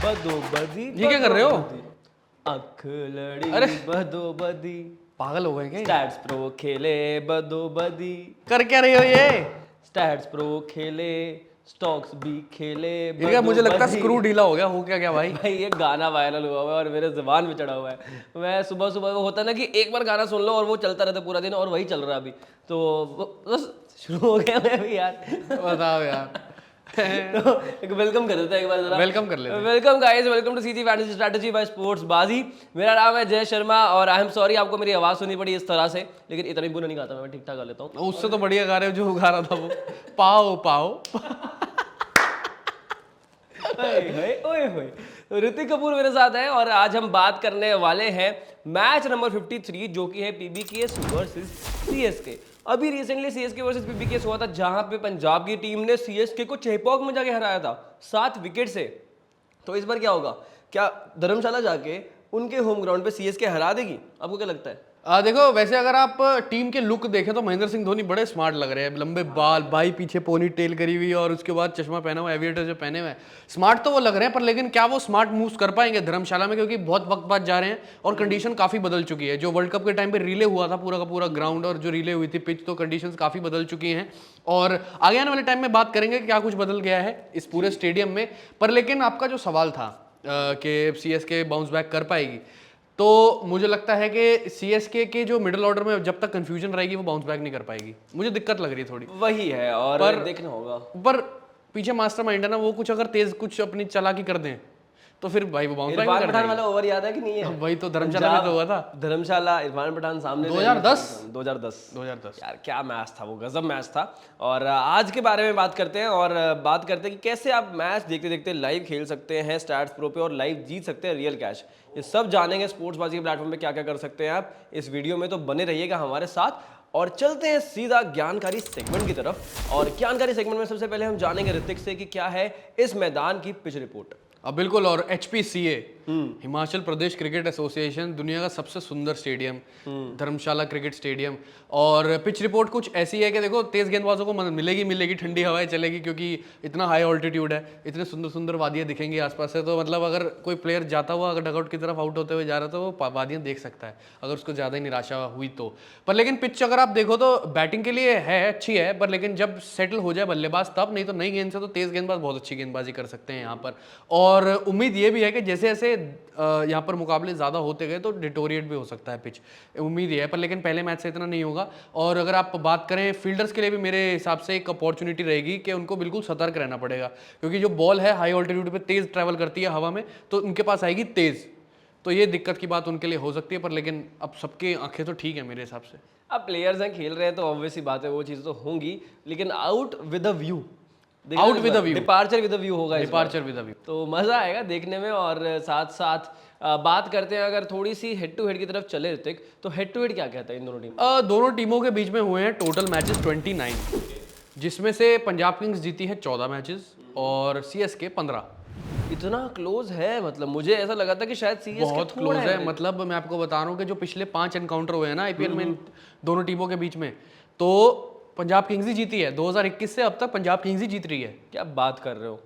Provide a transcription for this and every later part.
बदो बदी। ये क्या कर रहे हो? अख लड़ी अरे बदो बदी, पागल हो गए क्या? स्टैट्स प्रो खेले बदो बदी, कर क्या रहे हो ये? स्टैट्स प्रो खेले, स्टॉक्स भी खेले इनका मुझे लगता है बदो स्क्रू बदी। ढीला हो गया, हो क्या भाई? भाई ये गाना वायरल हुआ हुआ है और मेरे जुबान पे चढ़ा हुआ है। मैं सुबह सुबह वो होता है ना कि एक बार गाना सुन लो और वो चलता रहता है पूरा दिन, और वही चल रहा है अभी। तो बस शुरू हो गया मैं भी यार। बताओ यार। तो एक वेलकम कर देते हैं एक बार जरा। वेलकम कर लेते हैं। Welcome guys, welcome to CG fantasy strategy by sports Baazi. मेरा नाम है जय शर्मा और आई एम सॉरी आपको मेरी आवाज़ सुननी पड़ी इस तरह से, लेकिन इतना बुरा नहीं गाता मैं ठीक ठाक गा लेता हूँ। उससे तो बढ़िया गा रहे हो जो गा रहा था वो। पाओ पाओ। ओए होए। तो ऋतिक कपूर मेरे साथ है और आज हम बात करने वाले हैं मैच नंबर 53 जो कि है पीबीकेएस वर्सेस सीएसके। अभी रिसेंटली सीएसके वर्सेस पीबीकेएस हुआ था जहां पे पंजाब की टीम ने सीएसके को चेपॉक में जाके हराया था 7 विकेट से। तो इस बार क्या होगा? क्या धर्मशाला जाके उनके होम ग्राउंड पे सीएसके हरा देगी? आपको क्या लगता है? देखो वैसे अगर आप टीम के लुक देखें तो महेंद्र सिंह धोनी बड़े स्मार्ट लग रहे हैं, लंबे बाल, भाई पीछे पोनी टेल करी हुई और उसके बाद चश्मा पहना हुआ, एविएटर जो पहने हुए हैं, स्मार्ट तो वो लग रहे हैं। पर लेकिन क्या वो स्मार्ट मूव्स कर पाएंगे धर्मशाला में? क्योंकि बहुत वक्त बाद जा रहे हैं और कंडीशन काफी बदल चुकी है। जो वर्ल्ड कप के टाइम पे रिले हुआ था पूरा का पूरा ग्राउंड और जो रिले हुई थी पिच, तो कंडीशंस काफी बदल चुकी हैं और आगे आने वाले टाइम में बात करेंगे क्या कुछ बदल गया है इस पूरे स्टेडियम में। पर लेकिन आपका जो सवाल था कि सीएसके बाउंस बैक कर पाएगी, तो मुझे लगता है कि सीएसके के जो मिडिल ऑर्डर में जब तक कंफ्यूजन रहेगी वो बाउंस बैक नहीं कर पाएगी। मुझे दिक्कत लग रही है थोड़ी। वही है और पर देखना होगा। पर पीछे मास्टरमाइंड है ना, वो कुछ अगर तेज कुछ अपनी चालाकी कर दें तो फिर भाई वो बाउंस बैक इरफान कर पठान देंगे। वाला ओवर याद है कि नहीं है? वही तो धर्मशाला में तो हुआ था। धर्मशाला इरफान पठान सामने थे। 2010 यार क्या मैच था वो, गजब मैच था। और आज के बारे में बात करते हैं और बात करते हैं कि कैसे आप मैच देखते देखते लाइव खेल सकते हैं स्टैट्स प्रो पे और लाइव जीत सकते हैं रियल कैश। ये सब जानेंगे स्पोर्ट्स बाजी के प्लेटफॉर्म पे क्या क्या कर सकते हैं आप इस वीडियो में। तो बने रहिएगा हमारे साथ और चलते हैं सीधा ज्ञानकारी सेगमेंट की तरफ। और ज्ञानकारी सेगमेंट में सबसे पहले हम जानेंगे ऋतिक से कि क्या है इस मैदान की पिच रिपोर्ट। अब बिल्कुल। और HPCA Himachal Pradesh cricket association, दुनिया का सबसे सुंदर स्टेडियम, धर्मशाला क्रिकेट स्टेडियम। और पिच रिपोर्ट कुछ ऐसी है कि देखो तेज गेंदबाजों को मिलेगी, ठंडी हवाएं चलेगी क्योंकि इतना हाई ऑल्टीट्यूड है, इतने सुंदर सुंदर वादियां दिखेंगी आसपास से। तो मतलब अगर कोई प्लेयर जाता हुआ अगर डगआउट की तरफ आउट होते हुए जा रहा है तो वो वादियां देख सकता है अगर उसको ज़्यादा ही निराशा हुई तो। पर लेकिन पिच अगर आप देखो तो बैटिंग के लिए है अच्छी है, पर लेकिन जब सेटल हो जाए बल्लेबाज तब, नहीं तो नई गेंद से तो तेज गेंदबाज बहुत अच्छी गेंदबाजी कर सकते हैं यहाँ पर। और उम्मीद ये भी है कि जैसे जैसे यहाँ पर मुकाबले ज़्यादा होते गए तो डिटोरिएट भी हो सकता है पिच, उम्मीद ये है। पर लेकिन पहले मैच से इतना नहीं होगा। और अगर आप बात करें फील्डर्स के लिए भी मेरे हिसाब से एक अपॉर्चुनिटी रहेगी कि उनको बिल्कुल सतर्क रहना पड़ेगा, क्योंकि जो बॉल है हाई ऑल्टीट्यूड पे तेज ट्रैवल करती है हवा में, तो उनके पास आएगी तेज, तो ये दिक्कत की बात उनके लिए हो सकती है। पर लेकिन अब सबकी आंखें तो ठीक है मेरे हिसाब से। अब प्लेयर्स हैं, खेल रहे हैं तो ऑब्वियस सी बात है वो चीज़ तो होंगी, लेकिन out with a view, out with a view, departure with a view होगा, डिपार्चर विद अ व्यू, तो मज़ा आएगा देखने में। और साथ साथ बात करते हैं अगर थोड़ी सी हेड टू हेड की तरफ चले ऋतिक, तो हेड टू हेड क्या कहता है इन दोनों टीम? दोनों टीमों के बीच में हुए हैं टोटल मैचेस 29, जिसमें से पंजाब किंग्स जीती है 14 मैचेस और सीएसके 15। इतना क्लोज है? मतलब मुझे ऐसा लगा था कि शायद सीएसके बहुत क्लोज है। मतलब मैं आपको बता रहा हूँ कि जो पिछले 5 एनकाउंटर हुए हैं ना आईपीएल में दोनों टीमों के बीच में, तो पंजाब किंग्स ही जीती है। 2021 से अब तक पंजाब किंग्स ही जीत रही है। क्या बात कर रहे हो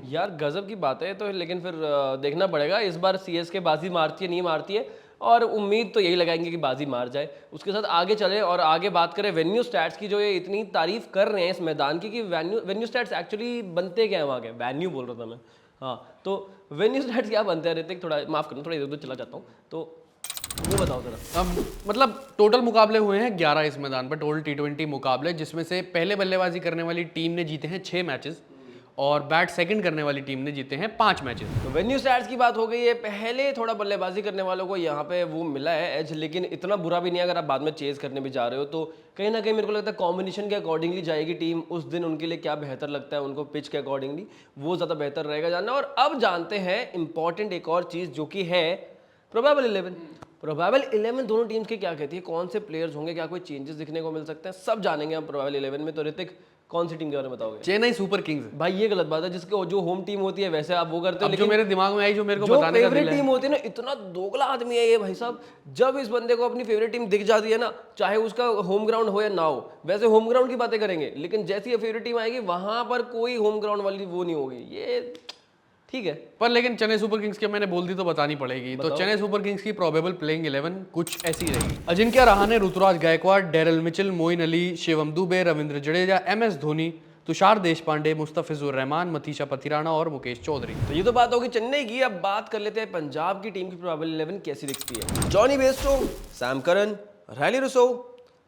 यार, गजब की बात है। तो लेकिन फिर देखना पड़ेगा इस बार सीएसके बाजी मारती है नहीं मारती है, और उम्मीद तो यही लगाएंगे कि बाजी मार जाए। उसके साथ आगे चले और आगे बात करें वेन्यू स्टैट्स की, जो ये इतनी तारीफ कर रहे हैं इस मैदान की कि वेन्यू स्टैट्स एक्चुअली बनते क्या है वहाँ के? वेन्यू बोल रहा था मैं, हाँ। तो वेन्यू स्टैट्स क्या बनते हैं ऋतिक? थोड़ा माफ करना, थोड़ा इधर उधर चला जाता हूँ, तो वो बताओ जरा। अब मतलब टोटल मुकाबले हुए हैं 11 इस मैदान पर, टोटल T20 मुकाबले, जिसमें से पहले बल्लेबाजी करने वाली टीम ने जीते हैं 6 मैचेस और बैट सेकंड करने वाली टीम ने जीते हैं 5 मैचेस। तो वेन्यू स्टैट्स की बात हो गई है। पहले थोड़ा बल्लेबाजी करने वालों को यहाँ पे वो मिला है एज, लेकिन इतना बुरा भी नहीं है अगर आप बाद में चेज करने भी जा रहे हो। तो कहीं ना कहीं मेरे को लगता है कॉम्बिनेशन के अकॉर्डिंगली जाएगी टीम, उस दिन उनके लिए क्या बेहतर लगता है उनको पिच के अकॉर्डिंगली, वो ज़्यादा बेहतर रहेगा जानना। और अब जानते हैं इंपॉर्टेंट एक और चीज़ जो कि है प्रोबेबल 11। प्रोबेबल 11 दोनों टीम्स की क्या कहती है, कौन से प्लेयर्स होंगे, क्या कोई चेंजेस दिखने को मिल सकते हैं, सब जानेंगे हम प्रोबेबल 11 में। तो ऋतिक कौन सी टीम के बारे में बताओगे? Chennai super Kings. भाई ये गलत बात है, जिसके जो होम टीम होती है वैसे आप वो करते हो, लेकिन जो मेरे दिमाग में आई, जो मेरे को जो बताने का दिल फेवरेट है, टीम होती है ना, इतना दोगला आदमी है ये भाई साहब। जब इस बंदे को अपनी फेवरेट टीम दिख जाती है ना, चाहे उसका होम ग्राउंड हो या ना हो, वैसे होम ग्राउंड की बातें करेंगे, लेकिन जैसी ये फेवरेट टीम आएगी वहां पर कोई होम ग्राउंड वाली वो नहीं होगी। ये ठीक है। पर लेकिन चेन्नई सुपर किंग्स की मैंने बोल दी तो बतानी पड़ेगी। तो चेन्नई सुपर किंग्स की प्रोबेबल प्लेइंग 11 कुछ ऐसी रहेगी। Ajinkya Rahane, Ruturaj Gaikwad, Daryl Mitchell, Moeen Ali, Shivam Dube, Ravindra Jadeja, MS Dhoni, Tushar Deshpande, Mustafizur Rahman, Matheesha Pathirana और मुकेश चौधरी। तो ये तो बात होगी चेन्नई की। अब बात कर लेते हैं पंजाब की टीम की प्रोबेबल 11 कैसी दिखती है। Jonny Bairstow, Sam Curran, Rilee Rossouw,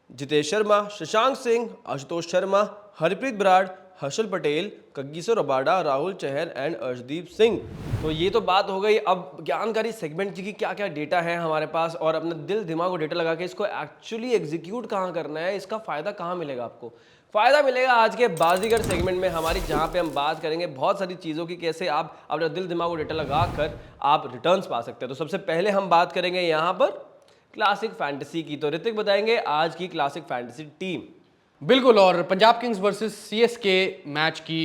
Jitesh Sharma, Shashank Singh, Ashutosh Sharma, Harpreet Brar, Harshal Patel, Kagiso Rabada, Rahul Chahar and Arshdeep Singh. तो ये तो बात हो गई अब ज्ञानकारी सेगमेंट की क्या क्या डेटा है हमारे पास, और अपना दिल दिमाग को डेटा लगा के इसको एक्चुअली एग्जीक्यूट कहाँ करना है, इसका फायदा कहाँ मिलेगा आपको। फायदा मिलेगा आज के बाजीगर सेगमेंट में हमारी, जहां पे हम बात करेंगे बहुत सारी चीज़ों की, कैसे आप अपना दिल दिमाग को डेटा लगा कर आप रिटर्न्स पा सकते हैं। तो सबसे पहले हम बात करेंगे यहाँ पर क्लासिक फैंटेसी की। तो ऋतिक बताएंगे आज की क्लासिक फैंटेसी टीम। बिल्कुल, और Punjab Kings versus CSK match की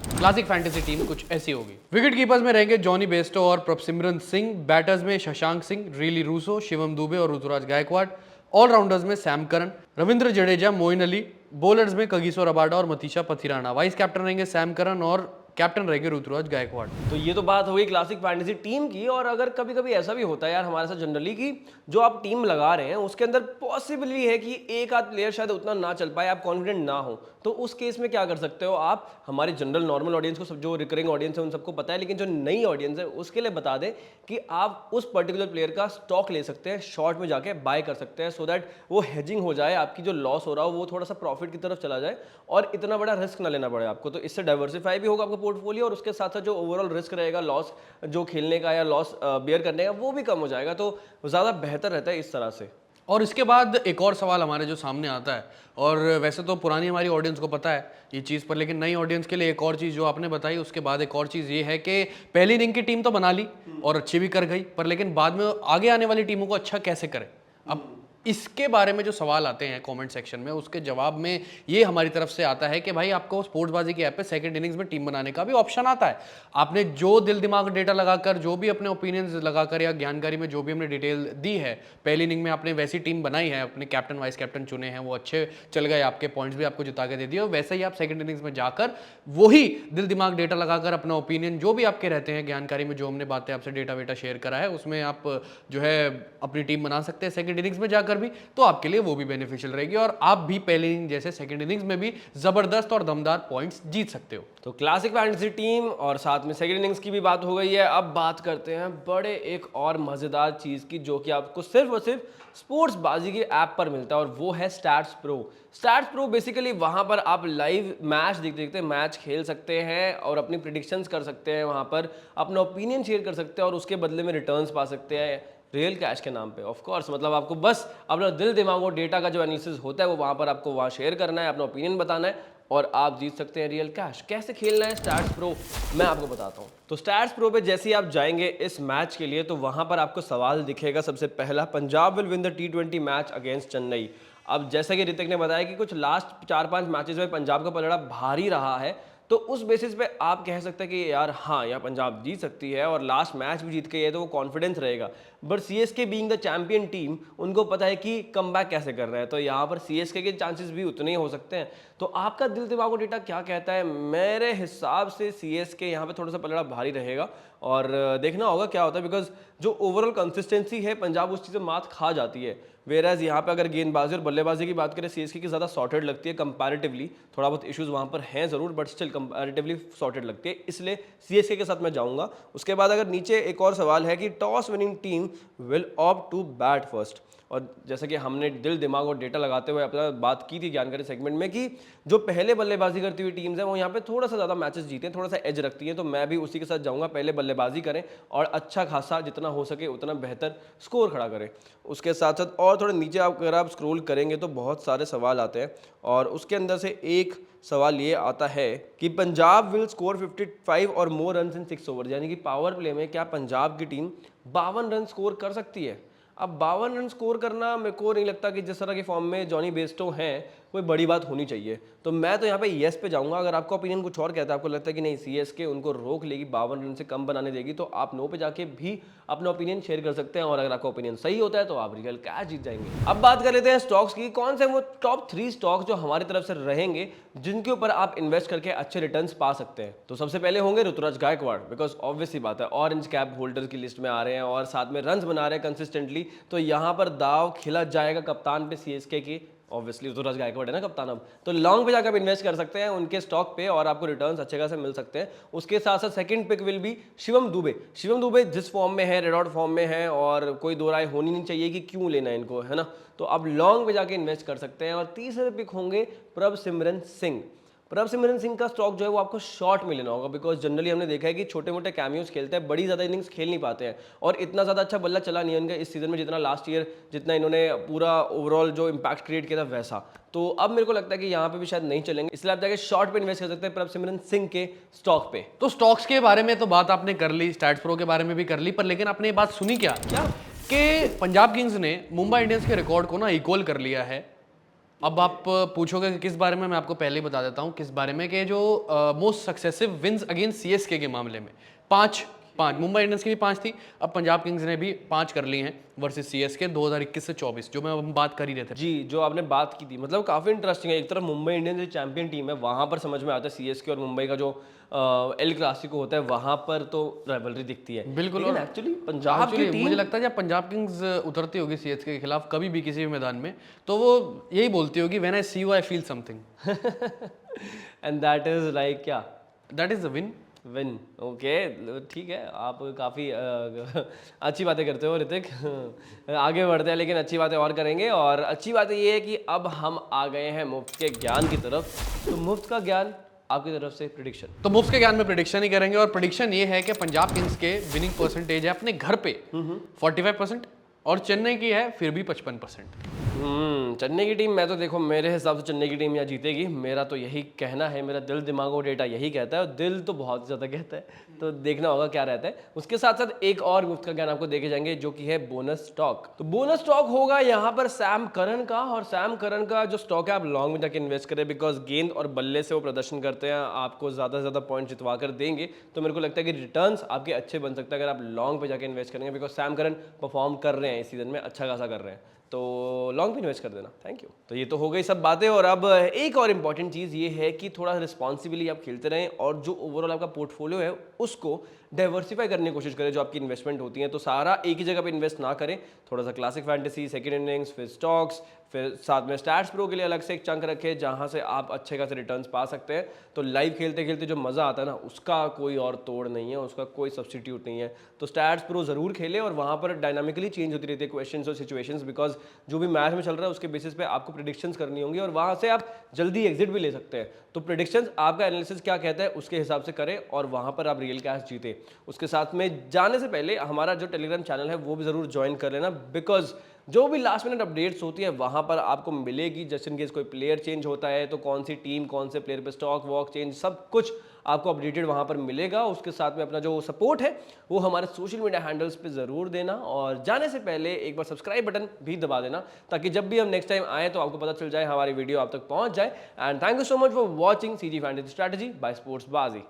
क्लासिक फैंटेसी टीम कुछ ऐसी होगी। विकेट कीपर्स में रहेंगे जॉनी बेस्टो और प्रभसिमरन सिंह, बैटर्स में शशांक सिंह, रीली रूसो, शिवम दुबे और ऋतुराज गायकवाड़, ऑलराउंडर्स में Sam Curran, Ravindra Jadeja, Moeen Ali, bowlers में कगिसो रबाडा और मतीशा पथिराना, वाइस कैप्टन रहेंगे सैम करन और कैप्टन रहेंगे ऋतुराज गायकवाड़। तो ये तो बात हो गई क्लासिक फैंटेसी टीम की। और अगर कभी कभी ऐसा भी होता है यार हमारे साथ जनरली कि जो आप टीम लगा रहे हैं उसके अंदर पॉसिबली है कि एक आध प्लेयर शायद उतना ना चल पाए, आप कॉन्फिडेंट ना हो, तो उस केस में क्या कर सकते हो आप, हमारी जनरल नॉर्मल ऑडियंस को, सब जो रिकरिंग ऑडियंस है उन सबको पता है, लेकिन जो नई ऑडियंस है उसके लिए बता दें कि आप उस पर्टिकुलर प्लेयर का स्टॉक ले सकते हैं, शॉर्ट में जाके बाय कर सकते हैं, सो दैट वो हेजिंग हो जाए, आपकी जो लॉस हो रहा हो वो थोड़ा सा प्रॉफिट की तरफ चला जाए और इतना बड़ा रिस्क ना लेना पड़े आपको। तो इससे डाइवर्सिफाई भी होगा आपका पोर्टफोलियो, और उसके साथ साथ जो ओवरऑल रिस्क रहेगा लॉस जो खेलने का या लॉस बेयर करने का वो भी कम हो जाएगा। तो ज़्यादा बेहतर रहता है इस तरह से। और इसके बाद एक और सवाल हमारे जो सामने आता है, और वैसे तो पुरानी हमारी ऑडियंस को पता है ये चीज़, पर लेकिन नई ऑडियंस के लिए एक और चीज़ जो आपने बताई, उसके बाद एक और चीज़ ये है कि पहली इनिंग की टीम तो बना ली और अच्छी भी कर गई, पर लेकिन बाद में आगे आने वाली टीमों को अच्छा कैसे करें। अब इसके बारे में जो सवाल आते हैं कमेंट सेक्शन में, उसके जवाब में ये हमारी तरफ से आता है कि भाई आपको स्पोर्ट्सबाजी की ऐप पे सेकंड इनिंग्स में टीम बनाने का भी ऑप्शन आता है। आपने जो दिल दिमाग डेटा लगाकर, जो भी अपने ओपिनियंस लगाकर या जानकारी में जो भी हमने डिटेल दी है, पहली इनिंग में आपने वैसी टीम बनाई है, अपने कैप्टन वाइस कैप्टन चुने हैं, वो अच्छे चल गए, आपके पॉइंट्स भी आपको जिता के दे दिए, और वैसे ही आप सेकंड इनिंग्स में जाकर वही दिल दिमाग डेटा लगाकर अपना ओपिनियन जो भी आपके रहते हैं जानकारी में, जो हमने बातें आपसे डेटा वेटा शेयर करा है, उसमें आप जो है अपनी टीम बना सकते हैं सेकंड इनिंग्स में जाकर भी, तो आपके लिए वो भी बेनिफिशियल रहेगी और आप भी पहली इनिंग जैसे सेकंड इनिंग्स में भी जबरदस्त और दमदार पॉइंट्स जीत सकते हो। तो क्लासिक फैंटेसी टीम और साथ में सेकंड इनिंग्स की भी बात हो गई है। अब बात करते हैं बड़े एक और मजेदार चीज की, जो कि आपको सिर्फ और सिर्फ स्पोर्ट्स बाजी की ऐप पर मिलता है, और वो है stats pro. Stats pro basically वहां पर आप लाइव मैच देखते देखते मैच खेल सकते हैं और अपनी प्रिडिक्शंस कर सकते हैं, वहां पर अपना ओपिनियन शेयर कर सकते हैं और उसके बदले में रिटर्न्स पा सकते हैं रियल कैश के नाम पे। ऑफ कोर्स मतलब आपको बस अपना दिल दिमाग और डेटा का जो एनालिसिस होता है वो वहाँ पर आपको वहाँ शेयर करना है, अपना ओपिनियन बताना है और आप जीत सकते हैं रियल कैश। कैसे खेलना है स्टैट्स प्रो मैं आपको बताता हूँ। तो स्टैट्स प्रो पे जैसे ही आप जाएंगे इस मैच के लिए, तो वहाँ पर आपको सवाल दिखेगा सबसे पहला, Punjab will win the T20 match against Chennai. अब जैसा कि ऋतिक ने बताया कि कुछ लास्ट 4-5 मैचेस में पंजाब का पलड़ा भारी रहा है, तो उस बेसिस पे आप कह सकते हैं कि यार हाँ यार पंजाब जीत सकती है और लास्ट मैच भी जीत के है, तो वो कॉन्फिडेंस रहेगा। But CSK being the champion team, उनको पता है कि कमबैक कैसे करना है, तो यहाँ पर CSK के चांसेस भी उतने ही हो सकते हैं। तो आपका दिल दिमाग और डेटा क्या कहता है? मेरे हिसाब से CSK यहाँ पे थोड़ा सा पलड़ा भारी रहेगा और देखना होगा क्या होता है, बिकॉज जो ओवरऑल कंसिस्टेंसी है पंजाब उस चीज़ में मात खा जाती है। वेराज यहाँ पे अगर गेंदबाजी और बल्लेबाजी की बात करें CSK की ज़्यादा सॉर्टेड लगती है कंपैरेटिवली, थोड़ा बहुत इश्यूज वहाँ पर हैं ज़रूर बट स्टिल कंपैरेटिवली सॉर्टेड लगती है, इसलिए CSK के साथ मैं जाऊँगा। उसके बाद अगर नीचे एक और सवाल है कि toss winning team will opt to bat first, और जैसा कि हमने दिल दिमाग और डेटा लगाते हुए अपना बात की थी जानकारी सेगमेंट में कि जो पहले बल्लेबाजी करती हुई टीम्स हैं वो यहाँ पे थोड़ा सा ज़्यादा मैचेस जीते हैं, थोड़ा सा एज रखती हैं, तो मैं भी उसी के साथ जाऊँगा, पहले बल्लेबाजी करें और अच्छा खासा जितना हो सके उतना बेहतर स्कोर खड़ा करें। उसके साथ साथ और थोड़े नीचे अगर आप स्क्रोल करेंगे तो बहुत सारे सवाल आते हैं और उसके अंदर से एक सवाल ये आता है कि पंजाब विल स्कोर 55 और मोर रन इन 6 ओवर, यानी कि पावर प्ले में क्या पंजाब की टीम 52 रन स्कोर कर सकती है? अब 52 रन स्कोर करना मेरे को नहीं लगता कि जिस तरह की फॉर्म में जॉनी बेस्टो हैं कोई बड़ी बात होनी चाहिए। तो मैं तो यहाँ पे येस पे जाऊंगा। अगर आपका ओपिनियन कुछ और कहता है, आपको लगता है कि नहीं सीएसके उनको रोक लेगी, 52 रन से कम बनाने देगी, तो आप नो पे जाके भी अपना ओपिनियन शेयर कर सकते हैं। और अगर आपका ओपिनियन सही होता है तो आप रियल कैश जीत जाएंगे। अब बात कर लेते हैं स्टॉक्स की। कौन से वो टॉप 3 स्टॉक्स जो हमारी तरफ से रहेंगे जिनके ऊपर आप इन्वेस्ट करके अच्छे रिटर्न्स पा सकते हैं। तो सबसे पहले होंगे ऋतुराज गायकवाड़, बिकॉज ऑब्वियस सी बात है ऑरेंज कैप होल्डर की लिस्ट में आ रहे हैं और साथ में रन्स बना रहे हैं कंसिस्टेंटली, तो यहाँ पर दाव खिला जाएगा कप्तान पे सीएसके की। ऑब्वियसली ऋतुराज गायकवाड़ है ना कप्तान। अब तो लॉन्ग पे जाकर आप इन्वेस्ट कर सकते हैं उनके स्टॉक पे और आपको रिटर्न्स अच्छे खासे मिल सकते हैं। उसके साथ साथ second pick will be Shivam Dube. Shivam Dube जिस फॉर्म में है, रेड आउट फॉर्म में है, और कोई दो राय होनी नहीं चाहिए कि क्यों लेना है इनको, है ना। तो आप लॉन्ग पे जाके इन्वेस्ट कर सकते हैं। और तीसरे पिक होंगे प्रभसिमरन सिंह। प्रभसिमरन सिंह का स्टॉक जो है वो आपको शॉर्ट में लेना होगा, बिकॉज जनरली हमने देखा है कि छोटे मोटे कैमियोज खेलते हैं, बड़ी ज़्यादा इनिंग्स खेल नहीं पाते हैं और इतना ज़्यादा अच्छा बल्ला चला नहीं है इनका इस सीजन में जितना लास्ट ईयर, जितना इन्होंने पूरा ओवरऑल जो इम्पैक्ट क्रिएट किया था वैसा। तो अब मेरे को लगता है कि यहाँ पे भी शायद नहीं चलेंगे, इसलिए आप जाके शॉर्ट पे इन्वेस्ट कर सकते हैं प्रभसिमरन सिंह के स्टॉक पे। तो स्टॉक्स के बारे में तो बात आपने कर ली, स्टैट्स प्रो के बारे में भी कर ली, पर लेकिन आपने ये बात सुनी क्या कि पंजाब किंग्स ने मुंबई इंडियंस के रिकॉर्ड को ना इक्वल कर लिया है। अब आप पूछोगे कि किस बारे में, मैं आपको पहले ही बता देता हूँ किस बारे में, कि जो most successive wins against CSK के मामले में पांच मुंबई इंडियंस की भी 5 थी, अब पंजाब किंग्स ने भी 5 कर ली हैं वर्सेस सीएसके 2021 से 24, जो हम बात कर ही रहे थे। जी, जो आपने बात की थी, मतलब काफ़ी इंटरेस्टिंग है। एक तरफ मुंबई इंडियंस जो चैंपियन टीम है वहाँ पर समझ में आता है सीएसके और मुंबई का जो एल क्लासिको होता है वहाँ पर तो राइवलरी दिखती है। बिल्कुल। लेकिन एक्चुअली पंजाब की टीम, मुझे लगता है जब पंजाब किंग्स उतरती होगी सीएसके के खिलाफ कभी भी किसी भी मैदान में, तो वो यही बोलती होगी, when I see you I feel something and that is like क्या, that is the win. Okay, ठीक है। आप काफ़ी अच्छी बातें करते हो ऋतिक। आगे बढ़ते हैं, लेकिन अच्छी बातें और करेंगे। और अच्छी बात ये है कि अब हम आ गए हैं मुफ्त के ज्ञान की तरफ। तो मुफ्त का ज्ञान आपकी तरफ से प्रेडिक्शन। तो मुफ्त के ज्ञान में प्रेडिक्शन ही करेंगे, और प्रेडिक्शन ये है कि पंजाब किंग्स के विनिंग परसेंटेज है अपने घर पे 45% और चेन्नई की है फिर भी 55%। चेन्नई की टीम, मैं तो देखो मेरे हिसाब से चेन्नई की टीम यहाँ जीतेगी। मेरा तो यही कहना है, मेरा दिल दिमाग और डेटा यही कहता है, और दिल तो बहुत ज़्यादा कहता है, तो देखना होगा क्या रहता है। उसके साथ साथ एक और मुफ्त का ज्ञान आपको देखे जाएंगे जो कि है बोनस स्टॉक। तो बोनस स्टॉक होगा यहाँ पर सैम करन का, और सैम करन का जो स्टॉक है आप लॉन्ग में जाके इन्वेस्ट करें, बिकॉज गेंद और बल्ले से वो प्रदर्शन करते हैं, आपको ज़्यादा से ज़्यादा पॉइंट जितवा कर देंगे। तो मेरे को लगता है कि रिटर्न्स आपके अच्छे बन सकते हैं अगर आप लॉन्ग पे जाके इन्वेस्ट करेंगे, बिकॉज सैम करन परफॉर्म कर रहे हैं इस सीजन में, अच्छा खासा कर रहे हैं। तो लॉन्ग पे इन्वेस्ट कर देना। Thank you. तो ये तो हो गई सब बातें, और अब एक और इम्पॉर्टेंट चीज़ ये है कि थोड़ा रिस्पॉन्सिबली आप खेलते रहें और जो ओवरऑल आपका पोर्टफोलियो है उसको डाइवर्सिफाई करने की कोशिश करें। जो आपकी इन्वेस्टमेंट होती है तो सारा एक ही जगह पे इन्वेस्ट ना करें, थोड़ा सा क्लासिक फैंटेसी, सेकंड इनिंग्स, फिर स्टॉक्स, फिर साथ में स्टैट्स प्रो के लिए अलग से एक चंक रखें जहाँ से आप अच्छे खासे रिटर्न्स पा सकते हैं। तो लाइव खेलते खेलते जो मज़ा आता है ना, उसका कोई और तोड़ नहीं है, उसका कोई सब्स्टिट्यूट नहीं है। तो स्टैट्स प्रो ज़रूर खेलें, और वहाँ पर डायनामिकली चेंज होती रहती है क्वेश्चंस और सिचुएशंस, बिकॉज जो भी मैच में चल रहा है उसके बेसिस पे आपको प्रेडिक्शंस करनी होंगी और वहाँ से आप जल्दी एग्जिट भी ले सकते हैं। तो प्रेडिक्शंस, आपका एनालिसिस क्या कहता है उसके हिसाब से करें और वहाँ पर आप रियल कैश जीते। उसके साथ में जाने से पहले हमारा जो टेलीग्राम चैनल है वो भी ज़रूर ज्वाइन कर लेना, बिकॉज जो भी लास्ट मिनट अपडेट्स होती है वहाँ पर आपको मिलेगी। जस्ट इन केस कोई प्लेयर चेंज होता है तो कौन सी टीम, कौन से प्लेयर पे स्टॉक वॉक चेंज, सब कुछ आपको अपडेटेड वहाँ पर मिलेगा। उसके साथ में अपना जो सपोर्ट है वो हमारे सोशल मीडिया हैंडल्स पे ज़रूर देना, और जाने से पहले एक बार सब्सक्राइब बटन भी दबा देना, ताकि जब भी हम नेक्स्ट टाइम आए तो आपको पता चल जाए, हमारी वीडियो आप तक पहुँच जाए। And thank you so much for watching CG fantasy strategy by sports बाजी।